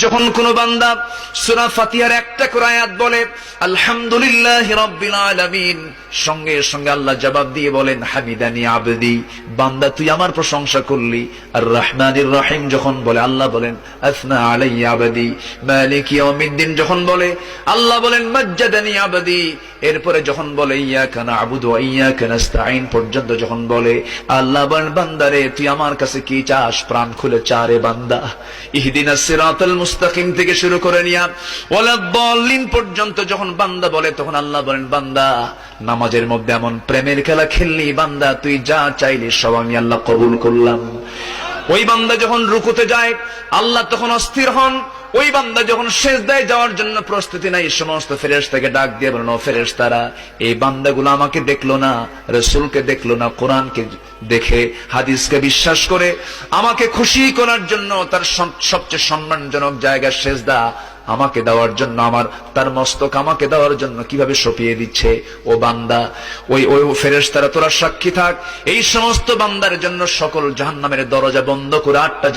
যখন কোন বান্দা সূরা ফাতিহার একটা করে আয়াত বলে আলহামদুলিল্লাহি রাব্বিল আলামিন, সঙ্গে সঙ্গে আল্লাহ জবাব দিয়ে বলেন হামিদানি আবদি, বান্দা তুই আমার প্রশংসা করলি। আর রহমানির রহিম যখন বলে আল্লাহ বলেন আসনা আলাইয়া আবদি। মালিক ইয়াউমিদ্দিন যখন বলে আল্লাহ বলেন মাজ্জাদানি আবদি। এরপরে যখন বলে ইয়াকা না'বুদু ওয়া ইয়াকা নাস্তাঈন পর্যন্ত যখন বলে আল্লাহ বলেন বান্দারে তুই আমার কাছে কি চাস, প্রাণ খুলে চা রে বান্দা। ইহদিনাস সিরাতাল মুস্তাকিম থেকে শুরু করে নিয়া ওয়ালাদ-দাল্লিন পর্যন্ত যখন বান্দা বলে তখন আল্লাহ বলেন বান্দা নামাজের মধ্যে এমন প্রেমের খেলা খেললি বান্দা, তুই যা চাইলি সব আমি আল্লাহ কবুল করলাম। ওই বান্দা যখন রুকুতে যায় আল্লাহ তখন অস্থির হন। ওই বান্দা যখন সিজদায় যাওয়ার জন্য প্রস্তুতি নাই, সমস্ত ফেরেশতাকে ডাক দিয়ে বলেন ও ফেরেশতারা, এই বান্দাগুলো আমাকে দেখলো না, রাসূলকে দেখলো না, কোরআনকে দেখে হাদিসকে বিশ্বাস করে আমাকে খুশি করার জন্য তার সবচেয়ে সম্মানজনক জায়গা সিজদা আমাকে দেওয়ার জন্য, আমার তার মস্তক আমাকে দেওয়ার জন্য কিভাবে সঁপিয়ে দিচ্ছে। ও বান্দা, ওই ফেরেশতারা তোরা সাক্ষী থাক, এই সমস্ত বান্দার জন্য সকল জাহান্নামের দরজা বন্ধ করে 8টা